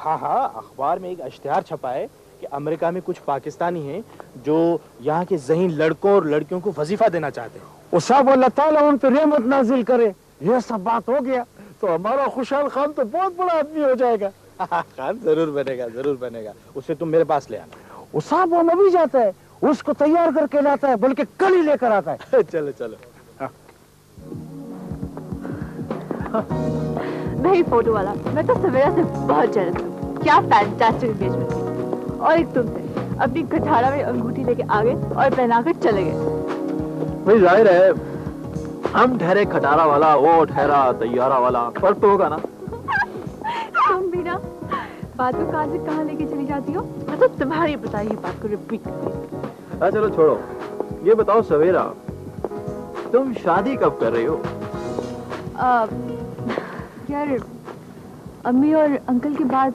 हाँ हाँ, अखबार में एक इश्तिहार छपा है कि अमेरिका में कुछ पाकिस्तानी हैं जो यहाँ के ज़हीन लड़कों और लड़कियों को वजीफा देना चाहते हैं। उसाब अल्लाह ताला उन पर रहमत नाजिल करे। ये सब बात हो गया तो हमारा खुशहाल खान तो बहुत बड़ा आदमी हो जाएगा। खान जरूर बनेगा, जरूर बनेगा। उसे तुम मेरे पास ले आना। उसाब वो अभी जाता है, उसको तैयार करके लाता है, बल्कि कल ही लेकर आता है। चलो चलो। नहीं फोटो वाला, मैं तो सवेरा से बहुत जलत हूँ। क्या फैंटास्टिक एंगेजमेंट थी। और एक तुमसे अपनी कठारा में अंगूठी लेके आ गए और पहनाकर चले गए। भाई जाहिर है हम ठहरे खटारा वाला, वो ठहरा तैयारा वाला, फर्क तो होगा ना। तुम भी ना बातों कहाँ से कहाँ लेके चली जाती हो। मैं तो तुम्हारी बताई हुई बात को रिपीट करती हूँ। चलो छोड़ो, ये बताओ सवेरा, तुम शादी कब कर रही हो? यार अम्मी और अंकल के बाद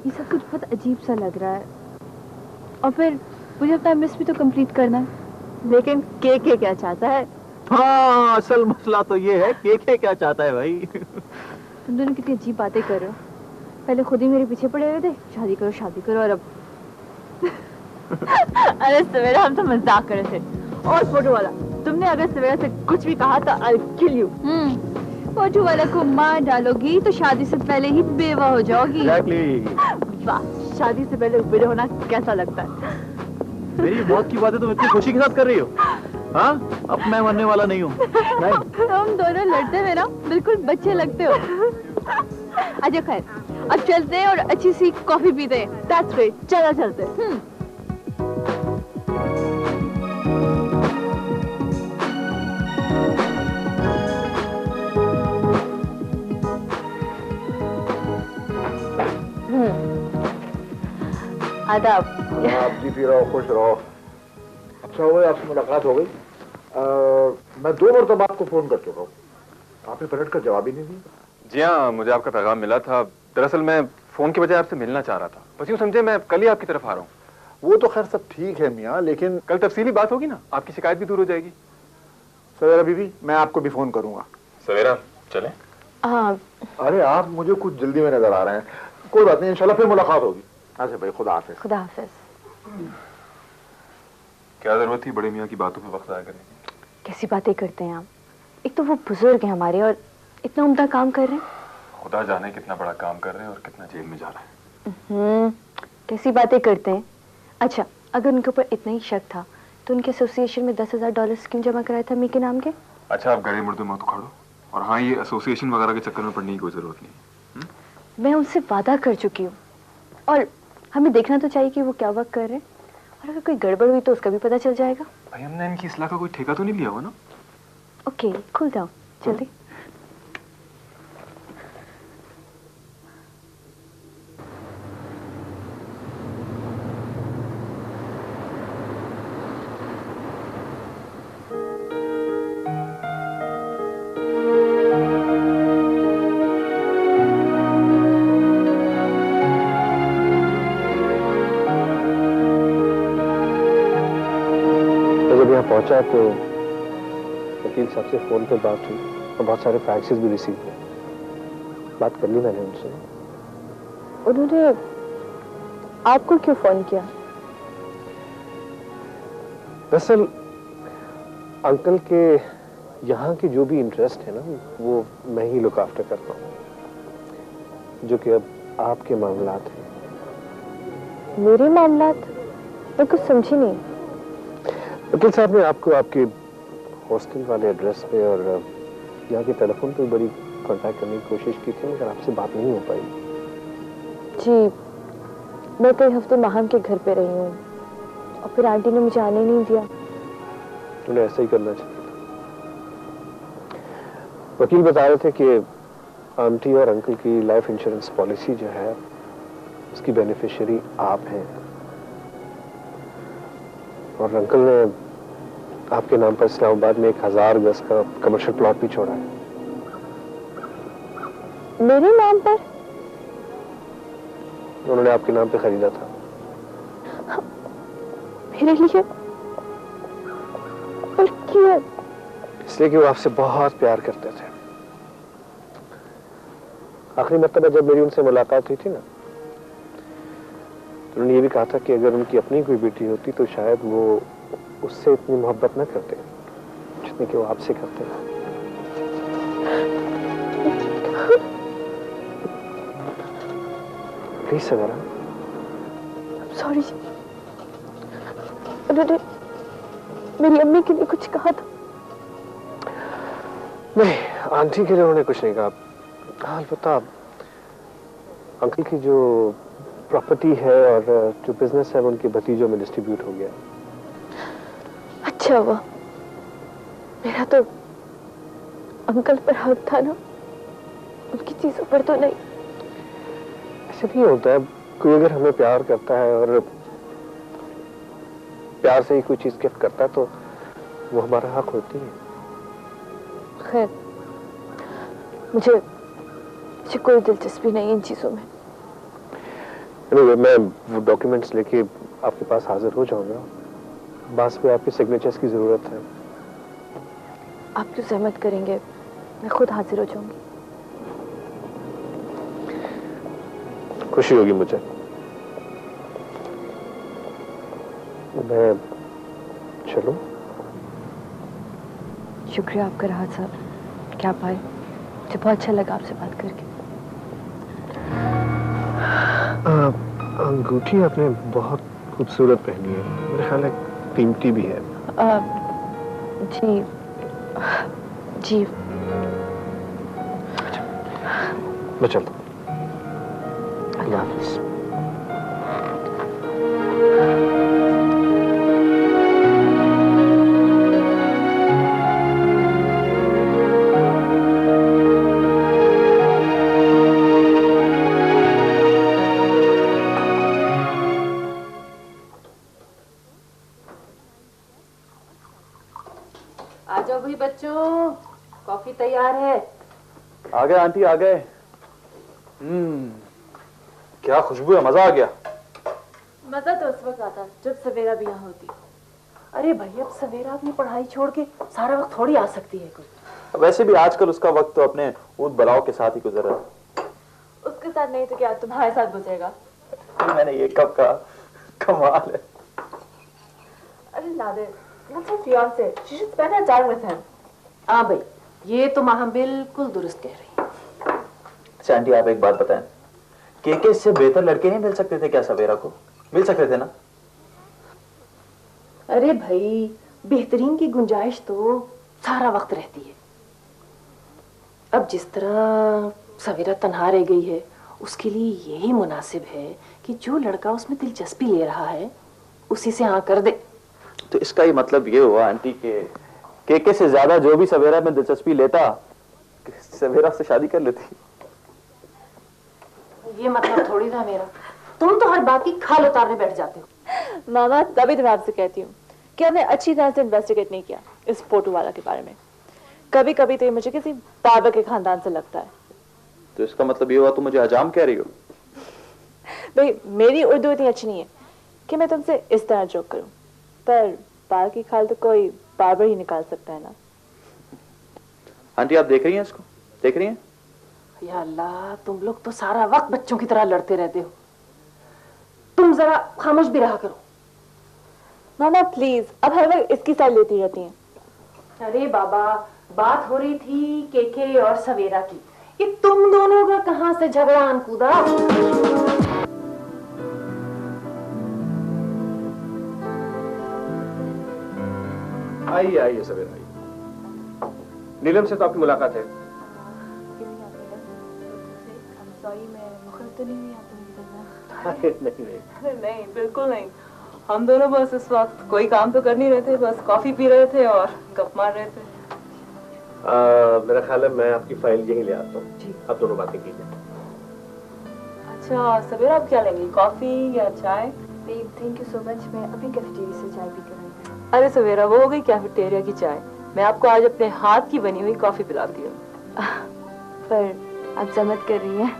ये सब कुछ बहुत अजीब सा लग रहा है, और फिर मुझे अपना मिस भी तो कंप्लीट करना है। लेकिन के क्या चाहता है? हाँ, असल मसला तो ये है के क्या चाहता है भाई। तुम दोनों कितनी अजीब बातें कर रहे हो। पहले खुद ही मेरे पीछे पड़े हुए थे, शादी करो, और अब अरे सवेरा, हम तो मजाक कर रहे थे। और फोटो वाला, तुमने अगर सवेरा से कुछ भी कहा तो I'll kill you। फोटो वाला को मार डालोगी तो शादी से पहले ही बेवा हो जाओगी। Exactly। वाह, शादी से पहले बेवा होना कैसा लगता है? मेरी मौत की बातें तुम इतनी खुशी के साथ कर रही हो? हाँ, अब मैं मरने वाला नहीं हूँ। तुम दोनों लड़ते हुए ना बिल्कुल बच्चे लगते हो। अच्छा खैर, अब चलते हैं और अच्छी सी कॉफी पीते हैं। That's great, चला चलते हैं। आदाब। आप जीती रहो, खुश रहो। अच्छा हुआ आपसे मुलाकात हो गई। मैं 2 मरतबा आपको फोन कर चुका हूँ, आपने पलट कर जवाब ही नहीं दिया। जी हाँ, मुझे आपका पैगाम मिला था। दरअसल मैं फोन की बजाय आपसे मिलना चाह रहा था, बस यूँ समझे मैं कल ही आपकी तरफ आ रहा हूँ। वो तो खैर सब ठीक है मियाँ, लेकिन कल तफसीली बात होगी ना, आपकी शिकायत भी दूर हो जाएगी। सवेरा बीबी, मैं आपको भी फोन करूंगा। सवेरा चले। हाँ। अरे आप मुझे कुछ जल्दी में नजर आ रहे हैं। कोई बात नहीं, इंशाल्लाह फिर मुलाकात होगी। अच्छा भाई, खुदा हाफिज। खुदा हाफिज। क्या जरूरत थी बड़े मियाँ की बातों पे वक्त जाया करने की? कैसी बातें करते हैं आप। एक तो वो बुजुर्ग हैं हमारे और इतना उम्दा काम कर रहे हैं। खुदा जाने कितना बड़ा काम कर रहे हैं और कितना जेल में जा रहे हैं। कैसी बातें करते हैं। अच्छा, अगर उनके ऊपर इतना ही शक था तो उनके एसोसिएशन में $10,000 क्यों जमा कराया था मी के नाम के? अच्छा, आप गड़े मुर्दे मत उखाड़ो। और हाँ, ये एसोसिएशन वगैरह के चक्कर में पड़ने की कोई जरूरत नहीं। मैं उनसे वादा कर चुकी हूँ और हमें देखना तो चाहिए कि वो क्या वर्क कर रहे हैं, और अगर कोई गड़बड़ हुई तो उसका भी पता चल जाएगा। भाई, हमने इनकी इस्लाह का कोई ठेका तो नहीं लिया हुआ ना? ओके, कूल डाउन, जल्दी। पहुंचा तो वकील साहब से फोन पे बात हुई और बहुत सारे फैक्सेस भी रिसीव हुए। बात कर ली मैंने उनसे। उन्होंने आपको क्यों फोन किया? दरअसल अंकल के यहाँ की जो भी इंटरेस्ट है ना, वो मैं ही लुक आफ्टर करता हूँ, जो कि अब आपके मामलात हैं। मेरे मामलात? मैं कुछ समझी नहीं। वकील साहब ने आपको आपके हॉस्टल वाले एड्रेस पे और यहाँ के टेलीफोन पे बड़ी कांटेक्ट करने की कोशिश की थी, मगर आपसे बात नहीं हो पाई। जी, मैं कई हफ्ते माहम के घर पे रही हूँ और फिर आंटी ने मुझे आने नहीं दिया। उन्हें ऐसा ही करना चाहिए था। वकील बता रहे थे कि आंटी और अंकल की लाइफ इंश्योरेंस पॉलिसी जो है उसकी बेनिफिशियरी आप हैं, और अंकल ने आपके नाम पर इस्लामाबाद में 1000 गज का कमर्शियल प्लॉट भी छोड़ा है। मेरे नाम पर? उन्होंने आपके नाम पे खरीदा था। मेरे लिए? पर क्यों? इसलिए कि वो आपसे बहुत प्यार करते थे। आखिरी मर्तबा जब मेरी उनसे मुलाकात हुई थी ना, उन्होंने ये भी कहा था कि अगर उनकी अपनी कोई बेटी होती तो शायद वो उससे इतनी मोहब्बत न करते जितनी कि वो आपसे करते हैं। Please Savera. सॉरी, उन्होंने मेरी अम्मी के लिए कुछ कहा था? नहीं, आंटी के लिए उन्होंने कुछ नहीं कहा। हाँ, अलबत्ता अंकल की जो प्रॉपर्टी है और जो बिजनेस है वो उनके भतीजों में डिस्ट्रीब्यूट हो गया। अच्छा हुआ, मेरा तो अंकल पर हक था ना, उनकी चीजों पर तो नहीं। ऐसे नहीं होता है, कोई अगर हमें प्यार करता है और प्यार से ही कोई चीज गिफ्ट करता है तो वो हमारा हक होती है। खैर, मुझे कोई दिलचस्पी नहीं इन चीजों में। anyway, मैं वो डॉक्यूमेंट्स लेके आपके पास हाजिर हो जाऊंगा। बस में आपके सिग्नेचर्स की जरूरत है। आप क्यों सहमत करेंगे, मैं खुद हाजिर हो जाऊंगी। खुशी होगी मुझे। मैं चलूं? शुक्रिया आपका राहत साहब, क्या पाए, मुझे बहुत अच्छा लगा आपसे बात करके। अंगूठी आपने बहुत खूबसूरत पहनी है, मेरे ख्याल है कीमती भी है। जी जी। मैं चलता हूँ। अल्लाह हाफ़िज़। आ जाओ भाई बच्चों, कॉफी तैयार है। आ गए आंटी, आ गए। क्या खुशबू है, मजा आ गया। मजा तो उस वक्त आता जब सवेरा भी यहाँ होती। अरे भाई, अब सवेरा अपनी पढ़ाई छोड़ के सारा वक्त थोड़ी आ सकती है कोई। वैसे भी आजकल उसका वक्त तो अपने ऊद बलाओ के साथ ही गुजर रहा है। उसके साथ नहीं तो क्या तुम्हारे साथ गुजरेगा। मैंने ये कब कहा, कमाल है। अरे Nadir, that's her fiance. She should spend her time with him. हाँ भाई, ये तो माँ बिल्कुल दुरुस्त कह रही है। अच्छा आंटी, आप एक बात बताएं, केके से बेहतर लड़के नहीं मिल सकते थे क्या सवेरा को? मिल सकते थे ना? अरे भाई, बेहतरीन की गुंजाइश तो सारा वक्त रहती है। अब जिस तरह सवेरा तन्हा रह गई है, उसके लिए यही मुनासिब है कि जो लड़का उसमें दिलचस्पी ले रहा है उसी से हाँ कर दे। तो इसका ही मतलब ये हुआ आंटी के केके से ज्यादा जो भी सवेरा में दिलचस्पी लेता, सवेरा से शादी कर लेती। ये मतलब थोड़ी था मेरा। तुम तो हर बात की खाल उतारने बैठ जाते हो। मामा, तभी तो मैं आपसे कहती हूँ कि हमने अच्छी तरह से इन्वेस्टिगेट नहीं किया इस फोटो वाला के बारे में। कभी कभी तो ये मुझे किसी बाबा के खानदान से लगता है। तो इसका मतलब ये हुआ तुम मुझे हजाम कह रही हो? भाई, मेरी उर्दू इतनी अच्छी नहीं है कि मैं तुमसे इस तरह जोक करूं, पर बाल की खाल तो कोई बार्बर ही निकाल सकता है ना। आंटी, आप देख रही हैं इसको? देख रही हैं? या अल्लाह, तुम लोग तो सारा वक्त बच्चों की तरह लड़ते रहते हो। तुम जरा खामोश भी रहा करो। मामा प्लीज, अब हर वक्त इसकी साइड लेती रहती हैं। अरे बाबा, बात हो रही थी केके और सवेरा की। ये तुम दोनों का कहां से झगड़ा अनकूदा? आइए आइए सवेरा, आइए। नीलम से तो आपकी मुलाकात है। नहीं, नहीं, बिल्कुल नहीं। हम दोनों बस इस वक्त कोई काम तो कर नहीं रहे थे, बस कॉफी पी रहे थे और गप मार रहे थे। मेरा ख्याल है मैं आपकी फाइल यहीं ले आता हूँ, आप दोनों बातें कीजिए। अच्छा सवेरा, आप क्या लेंगी, कॉफी या चाय? थैंक यू सो मच, मैं अभी कैफेटेरिया से चाय पी कर आई हूँ। अरे सवेरा, वो हो गई कैफेटेरिया की चाय। मैं आपको आज अपने हाथ की बनी हुई कॉफी पिलाती हूँ। पर आप जहमत कर रही हैं?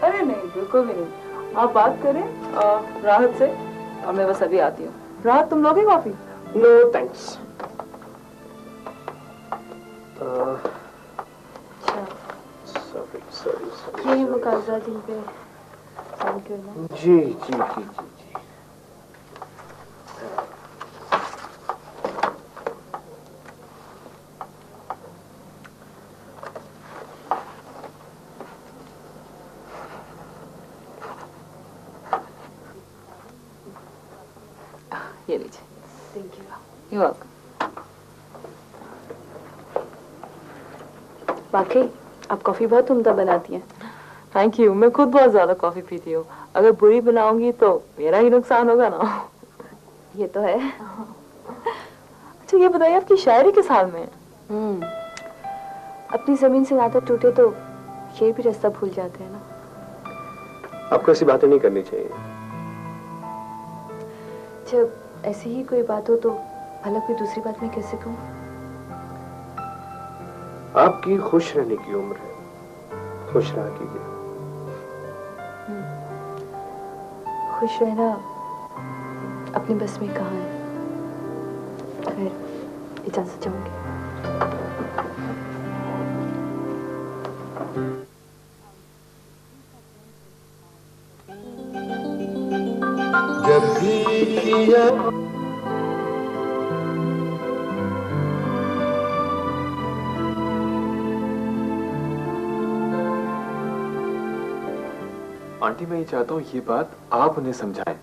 अरे नहीं, बिल्कुल भी नहीं। आप बात करें राहत से और मैं बस अभी आती हूँ। राहत, तुम लोगे कॉफी? No thanks. ये वो कागजात जिन पे साइन करना। जी जी जी जी जी। ये लीजिए। Thank you. You welcome. वाकई आप कॉफी बहुत उम्दा बनाती हैं। Thank you. मैं खुद बहुत ज्यादा कॉफी पीती हूँ। अगर बुरी बनाऊंगी तो मेरा ही नुकसान होगा ना। ये तो है। अच्छा ये बताइए आपकी शायरी किस हाल में है? अपनी जमीन से नाता टूटे तो ये भी रास्ता भूल जाते हैं ना। आपको ऐसी बातें नहीं करनी चाहिए। जब ऐसी ही कोई बात हो तो भला कोई दूसरी बात मैं कैसे कहूँ? आपकी खुश रहने की उम्र है, खुश रहा कीजिए। खुश रहना अपने बस में कहाँ है। खैर, इजाजत चाहूंगी। जब भी आंटी मैं ये चाहता हूँ ये बात आप उन्हें समझाएं।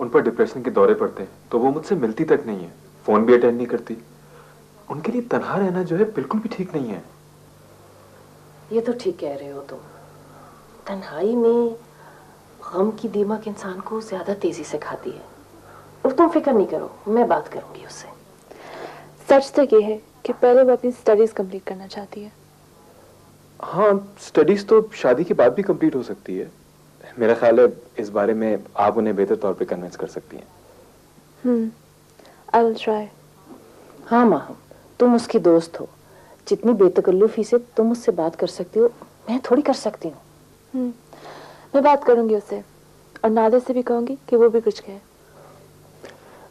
उन पर डिप्रेशन के दौरे पड़ते हैं तो वो मुझसे मिलती तक नहीं है, फोन भी अटेंड नहीं करती। उनके लिए तन्हा रहना जो है बिल्कुल भी ठीक नहीं है। ये तो ठीक कह रहे हो तुम। तन्हाई में गम की दीमक इंसान को ज्यादा तेजी से खाती है। और तुम फिक्र नहीं करो, मैं बात करूंगी उससे। सच तो ये है कि पहले वो अपनी स्टडीज कंप्लीट करना चाहती है। हाँ, स्टडीज तो शादी के बाद भी कंप्लीट हो सकती है। मेरा ख्याल है इस बारे में आप उन्हें बेहतर तौर पे कन्विंस कर सकती हैं। I will try. हाँ माँ, तुम उसकी दोस्त हो, जितनी बेतकल्लुफी से तुम उससे बात कर सकती हो मैं थोड़ी कर सकती हूँ। मैं बात करूंगी उससे और नादर से भी कहूंगी कि वो भी कुछ कहे।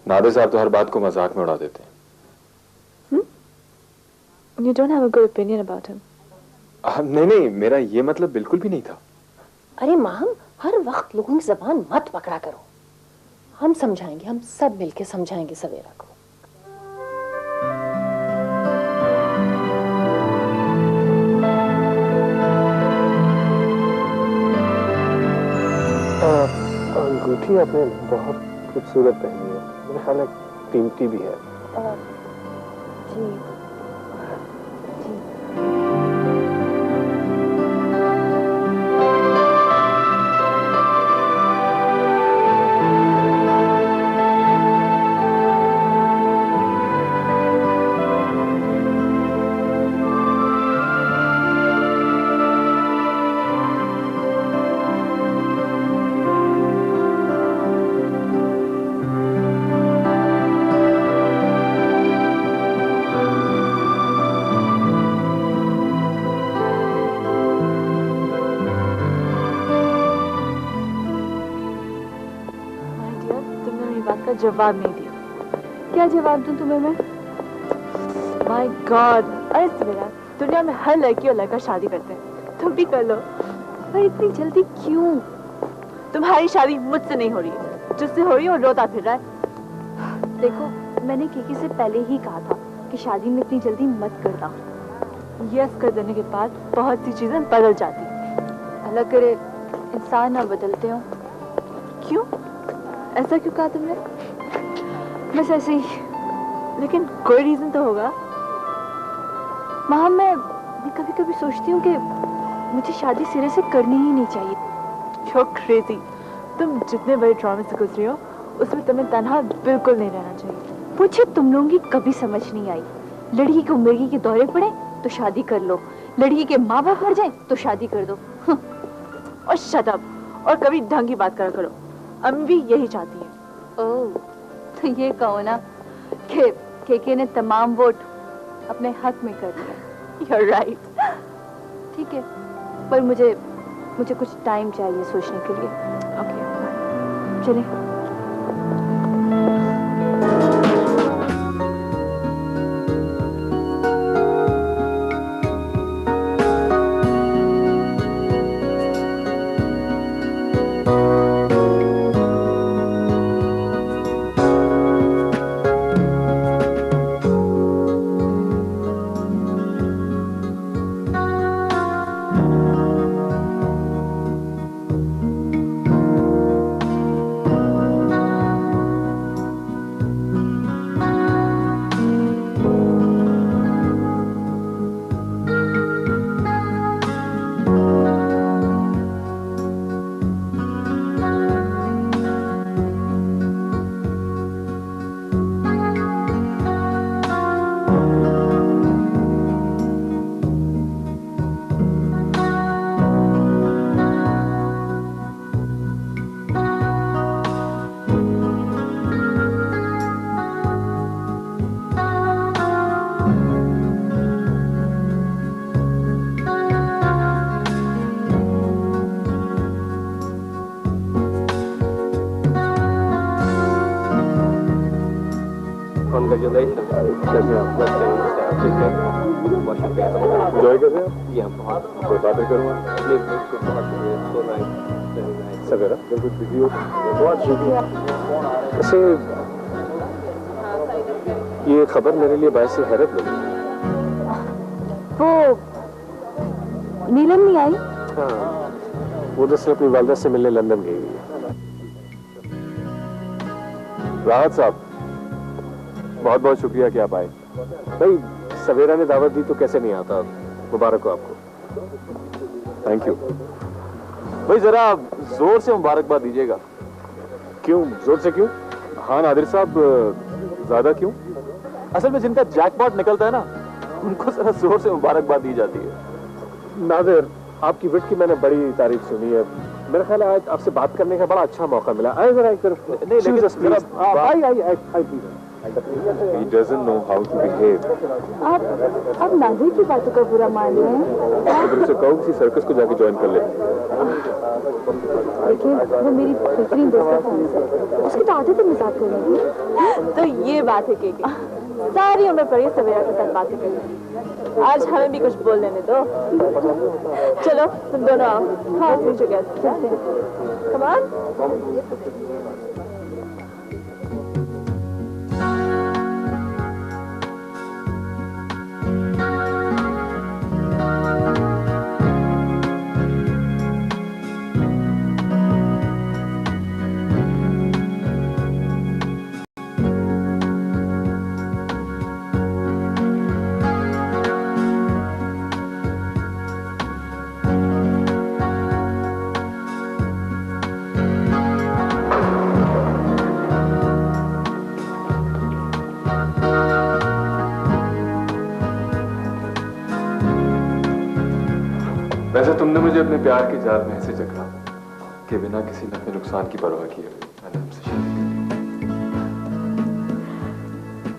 नादिर साहब तो हर बात को मजाक में उड़ा देते हैं। You don't have a good opinion about him. नहीं, मेरा ये मतलब बिल्कुल भी नहीं था। अरे माँ, हर वक्त लोगों की जबान मत पकड़ा करो। हम समझाएंगे, हम सब मिलके समझाएंगे सवेरा को। अंगूठी आपने बहुत खूबसूरत पहनी है, मेरे ख्याल है कीमती भी है। जी जवाब नहीं दिया। क्या जवाब दूं तुम्हें मैं? माय गॉड, अरे सवेरा, दुनिया में हर लड़की और लड़का शादी करते हैं, तुम भी कर लो। पर इतनी जल्दी क्यों? तुम्हारी शादी मुझसे नहीं हो रही है, जिससे हो रही है वो रोता फिर रहा है। देखो, मैंने केके से पहले ही कहा था कि शादी में इतनी जल्दी मत करना। यस कर देने के बाद बहुत सी चीजें बदल जाती। अल्लाह करे इंसान ना बदलते हो। क्यों? ऐसा क्यों कहा तुमने? बस ऐसे ही, लेकिन कोई रीजन तो होगा। मैं कभी कभी सोचती हूँ कि मुझे शादी सिरे से करनी ही नहीं चाहिए। You're crazy। तुम जितने बड़े ट्रॉमा से गुजरी हो उसमें तुम्हें तन्हा बिल्कुल नहीं रहना चाहिए। मुझे तुम लोगों की कभी समझ नहीं आई। लड़की को मिर्गी के दौरे पड़े तो शादी कर लो, लड़की के माँ बाप मर जाए तो शादी कर दो। और शट अप, और कभी ढंग की बात करा करो। अम्मी भी यही चाहती है। ओह, तो ये कहो ना कि केके ने तमाम वोट अपने हक में कर दिए। You're right। ठीक है, पर मुझे कुछ टाइम चाहिए सोचने के लिए। ओके, चलिए। Congratulations. एंजॉय कर रहे हो? ये हम बहुत कोई बातें करूँगा so nice. Very nice. सवेरा बिल्कुल बिजी हो बहुत शुक्रिया। वैसे ये खबर मेरे लिए बायस हैरत लगी। वो नीलम नहीं आई? हाँ, वो दरअसल अपनी वालदा से मिलने लंदन गई हुई है। राहत साहब, बहुत बहुत शुक्रिया कि आप आए। भाई सवेरा ने दावत दी तो कैसे नहीं आता, मुबारक हो आपको। थैंक यू भाई, जरा जोर से मुबारकबाद दीजिएगा। क्यों, जोर से क्यों? हाँ नादिर साहब, ज्यादा क्यों? असल में जिनका जैकपॉट निकलता है ना, उनको जरा जोर से मुबारकबाद दी जाती है। नादिर, आपकी विट की मैंने बड़ी तारीफ सुनी है। मेरा ख्याल है आज आपसे बात करने का बड़ा अच्छा मौका मिला। आए जरा एक तरफ। नहीं, लेकिन आई He doesn't know how to behave. आप नादिर की बातों का बुरा मान रहे हैं? अगर उसे कहो किसी सर्कस को जाके ज्वाइन कर ले। देखिए वो मेरी बेहतरीन दोस्त है, उसकी तो आदत है मजाक करने की। तो ये बात है कि सारी उम्र पर ये सवेरा के साथ बातें करनी। आज हमें भी कुछ बोल लेने दो। चलो तुम दोनों आओ। हाँ चलते हैं। Come on. वैसे तुमने मुझे अपने प्यार के जाल में ऐसे जकड़ा कि बिना किसी नफे नुकसान की परवाह किए मैंने हमसे शादी कर ली।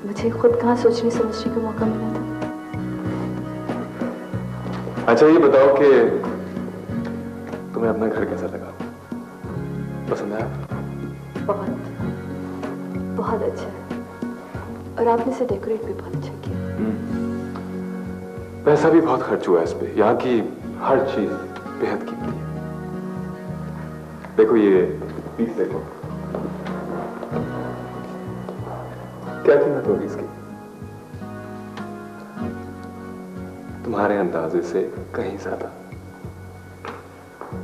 मुझे खुद कहाँ सोचने समझने का मौका मिला था। अच्छा ये बताओ कि तुम्हें अपना घर कैसा लगा? पसंद आया? बहुत बहुत अच्छा है, और आपने इसे डेकोरेट भी बहुत अच्छा किया। पैसा भी बहुत खर्च हुआ है इस पे। यहाँ की हर चीज बेहद कीमती है। देखो ये पीस देखो, क्या कीमत होगी इसकी? तुम्हारे अंदाजे से कहीं ज्यादा।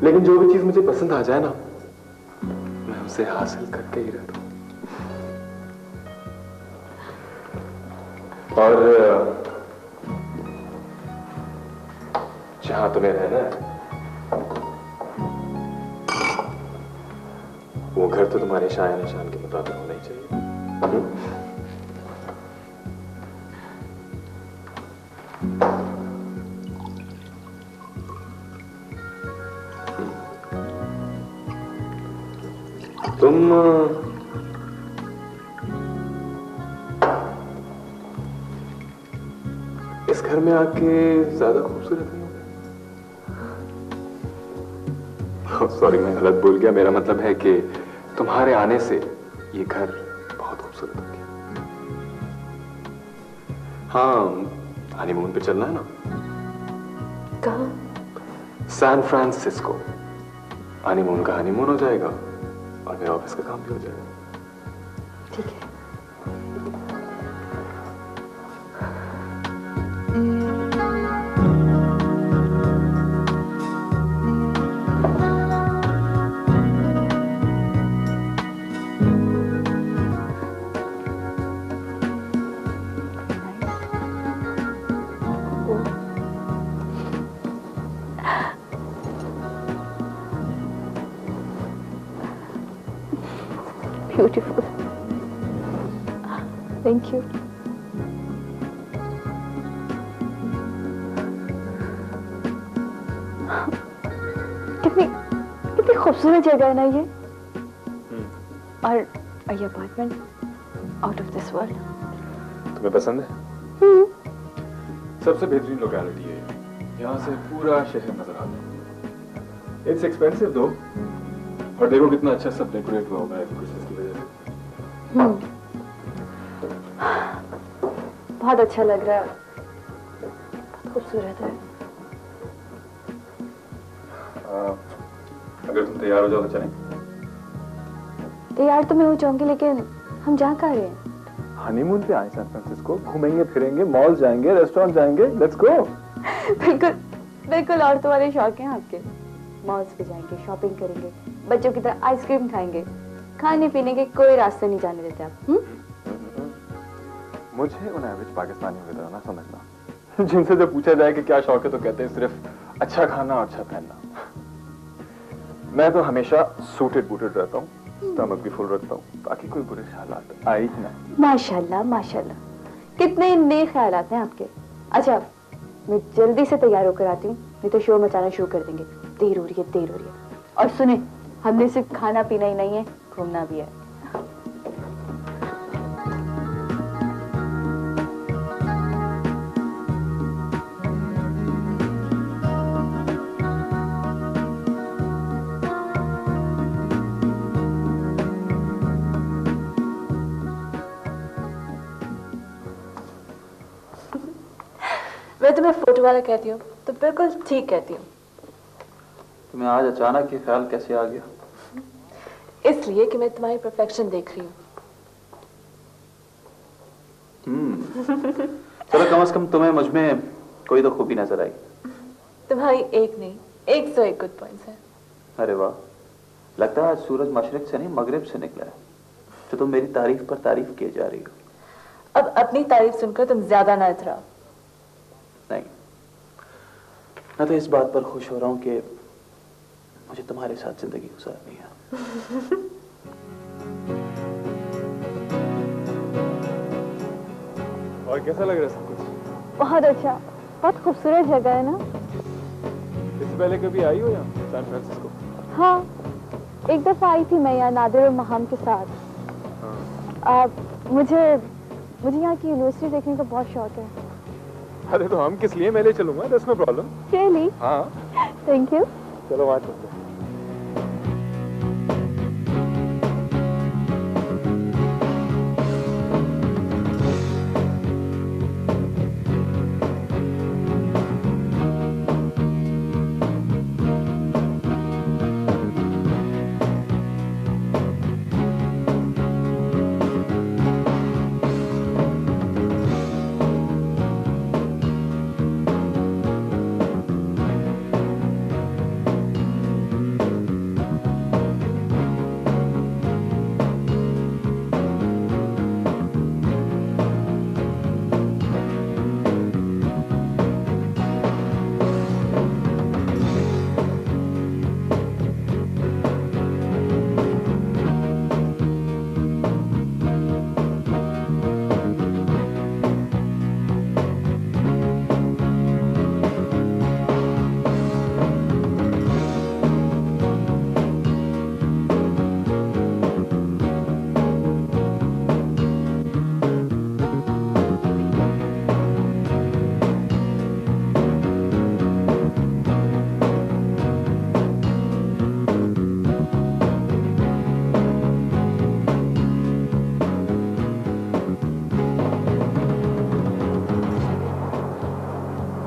लेकिन जो भी चीज मुझे पसंद आ जाए ना, मैं उसे हासिल करके ही रहता हूं। और जहां तुम्हें रहना है वो घर तो तुम्हारे शान निशान के मुताबिक होना ही चाहिए। तुम इस घर में आके ज्यादा खूबसूरत नहीं हो? सॉरी मैं गलत बोल गया। मेरा मतलब है कि तुम्हारे आने से ये घर बहुत खूबसूरत हो गया। हाँ, हनीमून पे चलना है ना? कहाँ? San Francisco. हनीमून का हनीमून हो जाएगा और मेरे ऑफिस का काम भी हो जाएगा। ठीक है। Beautiful. Thank you. कितनी खूबसूरत जगह है ना ये। और ये apartment out of this world. तुम्हें पसंद है? सबसे बेहतरीन लोकेलिटी है ये। यहाँ से पूरा शहर नजर आता है। इट्स एक्सपेंसिव दो, और देखो कितना अच्छा सब डेकोरेट हुआ होगा क्रिसमस की वजह से। बहुत अच्छा लग रहा है, बहुत खूबसूरत है। अगर तुम तैयार हो जाओ तो चलें। तैयार तो मैं हो जाऊंगी, लेकिन हम जा कहाँ रहे हैं? हनीमून पे आए सैन फ्रांसिस्को, घूमेंगे फिरेंगे, मॉल जाएंगे, रेस्टोरेंट जाएंगे, लेट्स गो। बिल्कुल बिल्कुल, और तुम्हारे शौक हैं आपके। मॉल्स पे जाएंगे, शॉपिंग करेंगे, बच्चों की तरह आइसक्रीम खाएंगे, खाने पीने के कोई रास्ते नहीं जाने देते आप। मुझे उन एवरेज पाकिस्तानियों की तरह ना समझना, जिनसे जब पूछा जाए कि क्या शौक है तो कहते हैं सिर्फ अच्छा खाना और अच्छा पहनना। मैं तो हमेशा सूटेड बूटेड रहता हूँ, स्टमक भी फुल रखता हूँ, ताकि कोई बुरे ख्यालात आए ही ना। माशाल्लाह माशाल्लाह, कितने नए ख्यालात हैं आपके। अच्छा, मैं जल्दी से तैयार होकर आती हूँ, नहीं तो शोर मचाना शुरू कर देंगे। देर हो रही है, देर हो रही है। और सुने, हमने सिर्फ खाना पीना ही नहीं है, घूमना भी है। मैं तुम्हें फोटो वाला कहती हूँ तो बिल्कुल ठीक कहती हूँ। तुम्हें आज अचानक ये ख्याल कैसे आ गया? इसलिए कि मैं तुम्हारी परफेक्शन देख रही हूँ। चलो, कम से कम तुम्हें मुझ में कोई तो खूबी नजर आई। तुम्हारी एक नहीं 101 गुड पॉइंट्स हैं। अरे वाह, लगता है आज सूरज मशरिक से नहीं मगरिब से निकला है, तो तुम मेरी तारीफ पर तारीफ किए जा रही हो। अब अपनी तारीफ सुनकर तुम ज्यादा ना इतराओ। नहीं, मैं तो इस बात पर खुश हो रहा हूं कि मुझे तुम्हारे साथ जिंदगी गुजारनी है। और कैसा लग रहा है सब कुछ? बहुत अच्छा, बहुत खूबसूरत जगह है ना। इससे पहले कभी आई हो यहाँ सैन फ्रांसिस्को? हाँ, एक दफा आई थी मैं यहाँ नादिर और महाम के साथ। मुझे यहाँ की यूनिवर्सिटी देखने का बहुत शौक है। अरे तो हम किस लिए, मैं ले चलूंगा, दैट्स नो प्रॉब्लम। रियली? हाँ, थैंक यू। चलो वहाँ चलते हैं।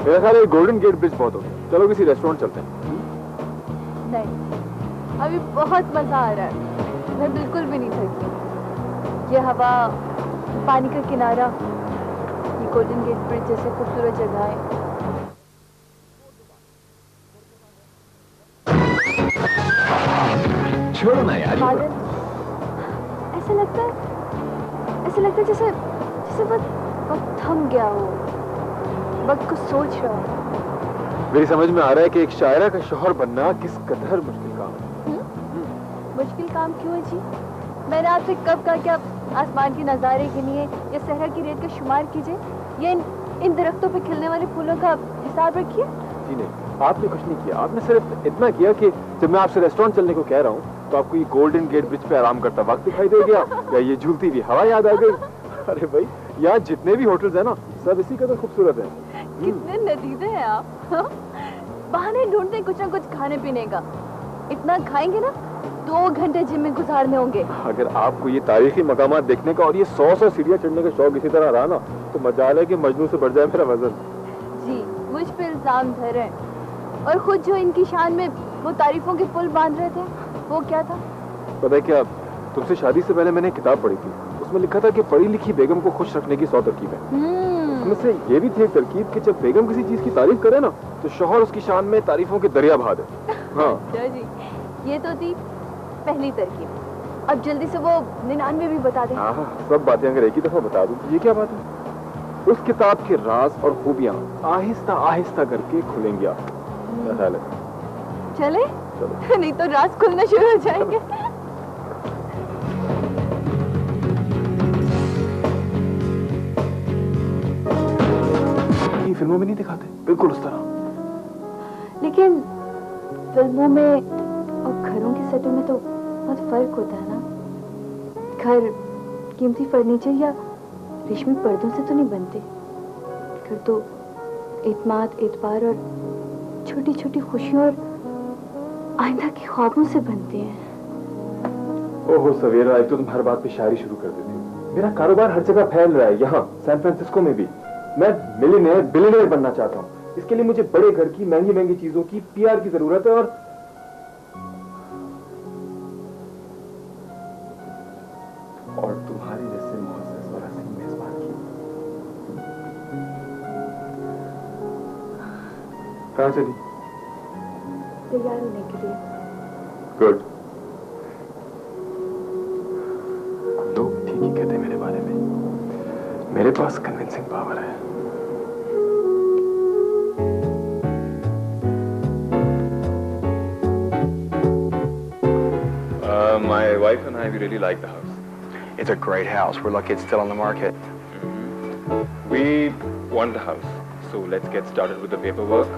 मेरा ख्याल है गोल्डन गेट ब्रिज बहुत हो गया, चलो किसी रेस्टोरेंट चलते हैं। नहीं, अभी बहुत मजा आ रहा है, मैं बिल्कुल भी नहीं थकी। ये हवा, पानी का किनारा, ये गोल्डन गेट ब्रिज जैसे खूबसूरत जगह है। छोड़ो ना यार। बादल, ऐसा लगता है जैसे वक्त थम गया हो, वक्त को सोच रहा हूँ। मेरी समझ में आ रहा है कि एक शायरा का शौहर बनना किस कदर मुश्किल काम है। मुश्किल काम क्यों है जी? मैंने आपसे कब कहा कि आप आसमान के नज़ारे गिनिए या सहरा की रेत का शुमार कीजिए या इन दरख्तों पे खिलने वाले फूलों का हिसाब रखिए? जी नहीं, आपने कुछ नहीं किया। आपने सिर्फ इतना किया कि जब मैं आपसे रेस्टोरेंट चलने को कह रहा हूँ तो आपको ये गोल्डन गेट ब्रिज पे आराम करता वक्त दिखाई दे गया या ये झूलती हुई हवा याद आ गई। अरे भाई, यहाँ जितने भी होटल्स हैं ना, सब इसी कदर खूबसूरत हैं। कितने नदीदे हैं आप। बहाने ढूंढते कुछ ना कुछ खाने पीने का। इतना खाएंगे ना 2 घंटे जिम में गुजारने होंगे। अगर आपको ये तारीखी मकामात देखने का और ये 100 सीढ़ियां चढ़ने का शौक इसी तरह रहा ना, तो मजाल है कि मजनू से बढ़ जाए मेरा वजन। जी, मुझ पे इल्जाम धरे और खुद जो इनकी शान में वो तारीफों के पुल बांध रहे थे, वो क्या था? पता है क्या, तुमसे शादी से पहले मैंने एक किताब पढ़ी थी, उसमें लिखा था कि पढ़ी लिखी बेगम को खुश रखने की 100 तरकीबें। उसमें से ये भी थी एक तरकीब कि जब बेगम किसी चीज की तारीफ करे ना, तो शौहर उसकी शान में तारीफों के दरिया बहा दे। हाँ जी, ये तो थी पहली तरकीब। अब जल्दी से वो 99 भी बता दें। हाँ, सब बातें अगर एक ही दफा बता दूं, ये क्या बात है? उस किताब के राज और खूबियां आहिस्ता आहिस्ता करके खुलेंगे आप। क्या ख्याल है? चले? चलो। नहीं तो राज खुलना शुरू हो जाएंगे। ये फिल्मों में नहीं दिखाते बिल्कुल उस तरह। लेकिन फिल्मों में और घरों के सेटों में तो बहुत फर्क होता है ना। घर कीमती फर्नीचर या रेशमी पर्दों से तो नहीं बनते। घर तो एतमाद, एतबार और छोटी छोटी खुशियों और आइंदा के ख्वाबों से बनते हैं। ओहो सवेरा, एक तो तुम हर बात पे शायरी शुरू कर देती हो। मेरा कारोबार हर जगह फैल रहा है, यहाँ सैन फ्रांसिस्को में भी। मैं मिलियनेयर बिलियनेयर बनना चाहता हूँ। इसके लिए मुझे बड़े घर की महंगी महंगी चीजों की पीआर की जरूरत है और तुम्हारे जैसे मुअज़्ज़ज़ और हसीन मेजबान की। कहाँ चली? तैयार होने के लिए। गुड। लोग ठीक ही कहते हैं मेरे बारे में। मेरे पास कन्विंसिंग पावर है। My wife and I, we really like the house. It's a great house. We're lucky it's still on the market. We want the house, so let's get started with the paperwork.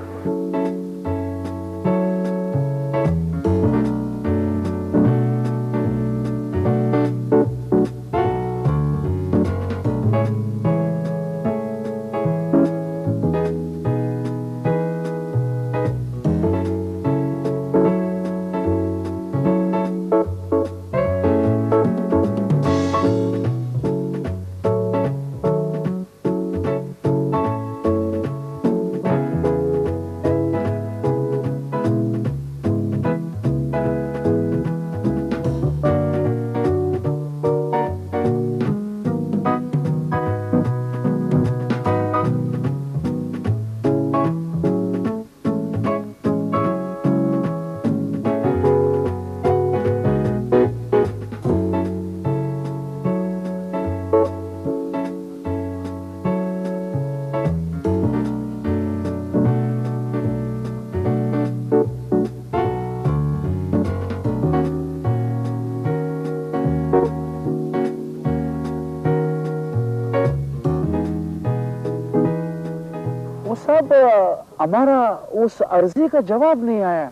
हमारा उस अर्जी का जवाब नहीं आया।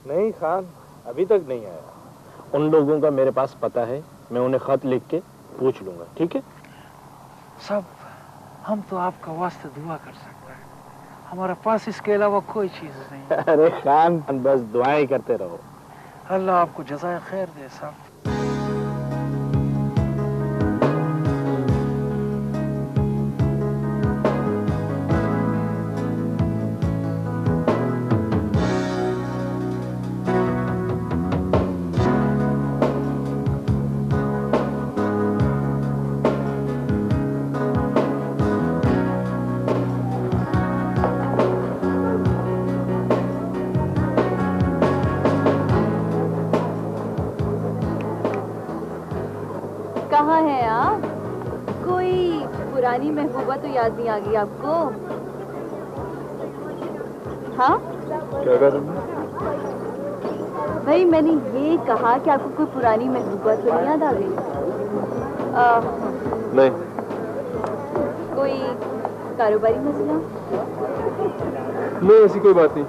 नहीं खान, अभी तक नहीं आया। उन लोगों का मेरे पास पता है, मैं उन्हें खत लिख के पूछ लूंगा, ठीक है? सब हम तो आपका वास्ते दुआ कर सकते हैं, हमारे पास इसके अलावा कोई चीज नहीं। अरे खान, बस दुआएं करते रहो। अल्लाह आपको जज़ाए खैर दे साहब। कहाँ हैं आप? कोई पुरानी महबूबा तो याद नहीं आ गई आपको? हाँ? क्या कह रहे हैं? भाई मैंने ये कहा कि आपको कोई पुरानी महबूबा तो नहीं याद आ गई? नहीं। कोई कारोबारी मसला? नहीं, ऐसी कोई बात नहीं।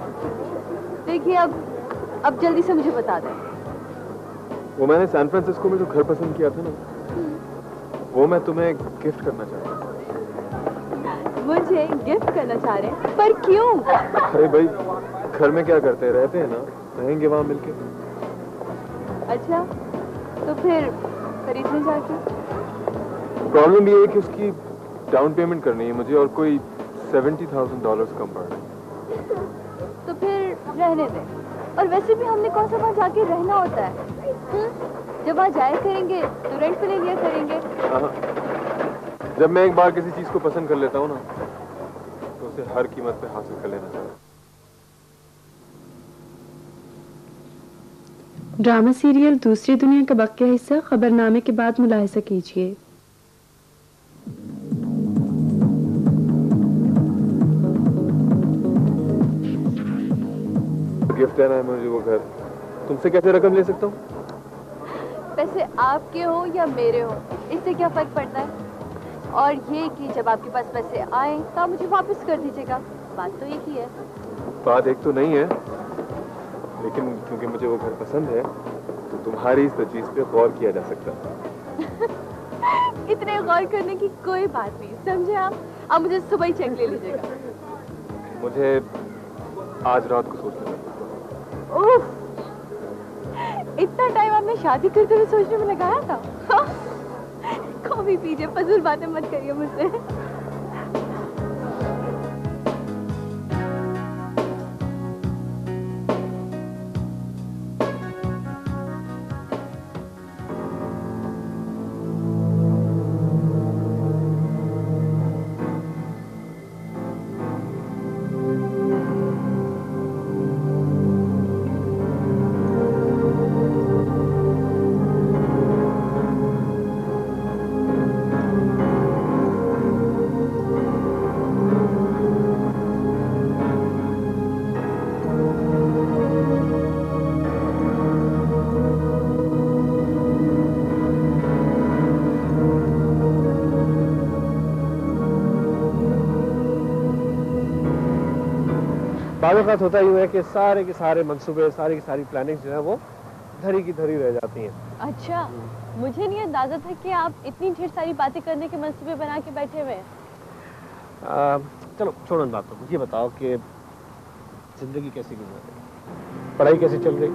देखिए अब जल्दी से मुझे बता दें। वो मैंने सैन फ्रांसिस्को में जो घर पसंद किया था ना, वो मैं तुम्हें गिफ्ट करना चाहता हूँ। मुझे गिफ्ट करना चाह रहे हैं? पर क्यों? अरे भाई, घर में क्या करते हैं, रहते हैं ना, रहेंगे वहां मिलके। अच्छा, तो फिर खरीदने जाके? प्रॉब्लम ये है कि उसकी डाउन पेमेंट करनी है मुझे और कोई $70,000 कम पड़ रहा है। तो फिर रहने दे। और वैसे भी हमने कौन सा वहाँ जाके रहना होता है? जब वहाँ जाया करेंगे तो रेंट पे ले लिया करेंगे। जब मैं एक बार किसी चीज को पसंद कर लेता हूँ ना, तो उसे हर कीमत पे हासिल कर लेना चाहिए। ड्रामा सीरियल दूसरी दुनिया का बाकी हिस्सा खबरनामे के बाद मुलाहिजा कीजिए। गिफ्ट देना है मुझे वो घर, तुमसे कैसे रकम ले सकता हूँ? पैसे आपके हो या मेरे हो, इससे क्या फर्क पड़ता है? और ये कि जब आपके पास पैसे आए तो आप मुझे वापस कर दीजिएगा। बात तो एक ही है। बात एक तो नहीं है, लेकिन क्योंकि मुझे वो घर पसंद है तो तुम्हारी इस तजवीज़ पे गौर किया जा सकता है। इतने गौर करने की कोई बात नहीं, समझे आप मुझे सुबह ही चेक ले लीजिएगा। मुझे आज रात को सोचना है। उफ, इतना टाइम आपने शादी करते हुए सोचने में लगाया था? कॉफी पीजिए, फजूल बातें मत करिए मुझसे। बाद वक्त होता यूँ है कि सारे के सारे मंसूबे, सारी की सारी प्लानिंग जो है वो धरी की धरी रह जाती हैं। अच्छा, मुझे नहीं अंदाजा था कि आप इतनी ढेर सारी बातें करने के मंसूबे बना के बैठे हुए हैं। चलो छोड़ो इन बातों को, ये बताओ कि जिंदगी कैसी गुजर रही, पढ़ाई कैसी चल रही?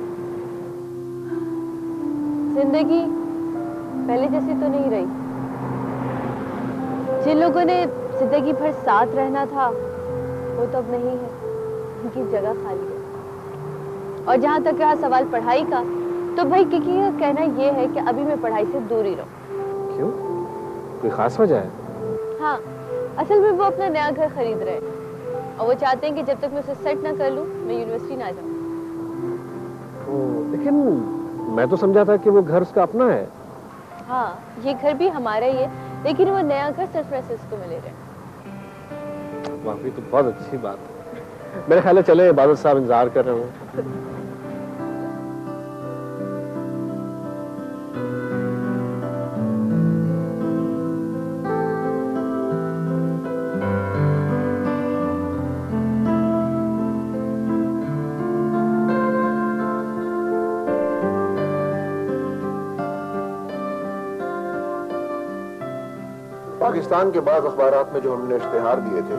जिंदगी पहले जैसी तो नहीं रही। जिन लोगों ने जिंदगी भर साथ रहना था वो तो अब नहीं है, उनकी जगह खाली है। और जहां तक रहा सवाल पढ़ाई का, तो भाई किकी का कहना ये है कि अभी मैं पढ़ाई से दूर ही रहूं। क्यों, कोई खास वजह है? हाँ, असल में वो अपना नया घर खरीद रहे हैं और वो चाहते हैं कि जब तक मैं उसे सेट ना कर लूं मैं यूनिवर्सिटी ना जाऊं। लेकिन मैं तो समझा था कि वो घर उसका अपना है। हाँ, ये घर भी हमारा ही है, लेकिन वो नया घर सैन फ्रांसिस्को में ले रहे हैं। वाकई तो बहुत अच्छी बात है। मेरे ख्याल है चले, इबादत साहब इंतजार कर रहे हैं। पाकिस्तान के बाद अखबारात में जो हमने इश्तिहार दिए थे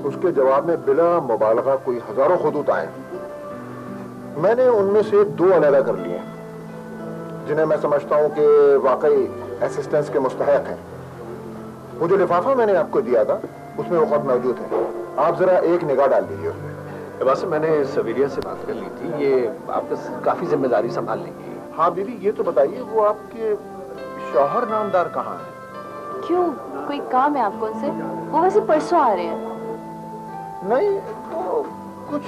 उसके जवाब में बिला मुबालगा कोई हजारों खुतूत आए। मैंने उनमें से 2 अलग कर लिए जिन्हें मैं समझता हूं कि वाकई असिस्टेंस के मुस्तहक हैं। वो जो लिफाफा मैंने आपको दिया था उसमें वो खत मौजूद है, आप जरा एक निगाह डाल दीजिए उसमें। वैसे मैंने सवेरिया से बात कर ली थी, ये आपका काफी जिम्मेदारी संभाल लेंगी। हाँ बीवी, ये तो बताइए वो आपके शौहर नामदार कहाँ है? क्यों, कोई काम है आपको उनसे? वो वैसे परसों आ रहे हैं। नहीं तो कुछ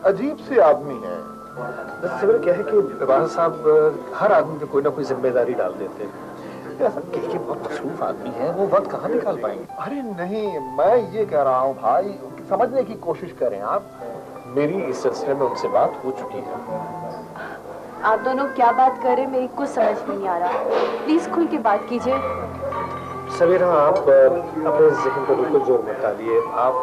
अजीब से आदमी है। सवेरे क्या है कि इबादत साहब हर आदमी पे कोई ना कोई जिम्मेदारी डाल देते हैं। कि बहुत मसरूफ आदमी है, वो वक्त कहाँ निकाल पाएंगे? अरे नहीं, मैं ये कह रहा हूँ भाई, समझने की कोशिश करें आप। मेरी इस सिलसिले में उनसे बात हो चुकी है। आप दोनों क्या बात कर रहे हैं मेरी कुछ समझ में नहीं आ रहा, प्लीज खुल के बात कीजिए। सवेरा आप अपने ज़हन को बिल्कुल जोर मत डालिए। आप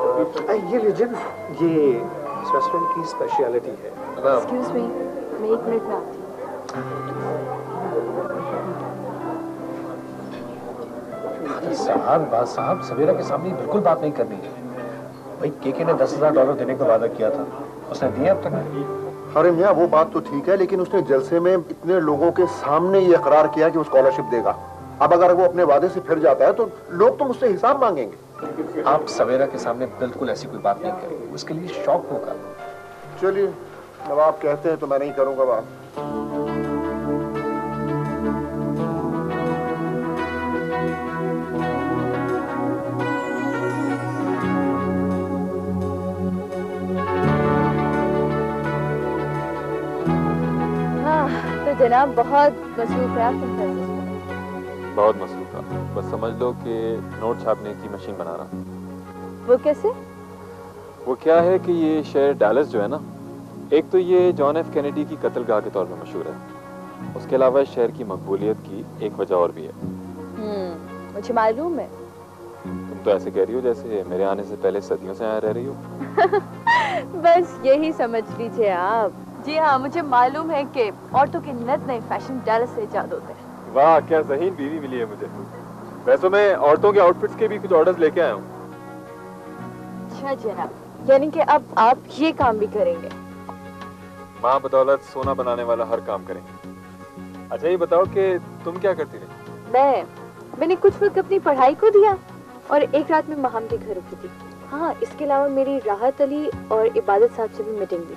ये लीजिए, ये इस रेस्टोरेंट की स्पेशलिटी है। एक्सक्यूज मी, मैं 1 मिनट में आती हूँ। साहब सवेरा के सामने बिल्कुल बात नहीं करनी है। भाई केके ने $10,000 देने का वादा किया था, उसने दिया अब तक नहीं। अरे मियाँ वो बात तो ठीक है, लेकिन उसने जलसे में इतने लोगों के सामने ये इकरार किया कि वो स्कॉलरशिप देगा। अब अगर वो अपने वादे से फिर जाता है तो लोग तो मुझसे हिसाब मांगेंगे। आप सवेरा के सामने बिल्कुल ऐसी कोई बात नहीं करेंगे, उसके लिए शौक होगा। चलिए नवाब कहते हैं तो मैं नहीं करूंगा बात। तो जनाब बहुत मसरूफ है आप बहुत मसरूफ है। बस समझ लो कि नोट छापने की मशीन बना रहा। वो कैसे? वो क्या है कि ये शहर डैलस जो है ना, एक तो ये जॉन एफ कैनेडी की कत्लगाह के तौर पर मशहूर है। उसके अलावा इस शहर की मकबूलियत की एक वजह और भी है। मुझे मालूम है। तुम तो ऐसे कह रही हो जैसे मेरे आने से पहले सदियों से यहाँ रह रही हो। बस यही समझ लीजिए आप। जी हाँ, मुझे मालूम है कि औरतों के नए फैशन डैलस से इजाद होते हैं। वाह क्या ज़हीन बीवी मिली है मुझे। वैसे मैं औरतों के आउटफिट्स के भी कुछ ऑर्डर्स लेके आया हूँ। अच्छा जनाब, यानी कि अब आप ये काम भी करेंगे? माँ बदौलत सोना बनाने वाला हर काम करेंगे। अच्छा ये बताओ कि तुम क्या करती रही? मैंने कुछ वक्त अपनी पढ़ाई को दिया और एक रात में महाम के घर रुकी थी। हाँ, इसके अलावा मेरी राहत अली और इबादत साहब से भी मीटिंग दी।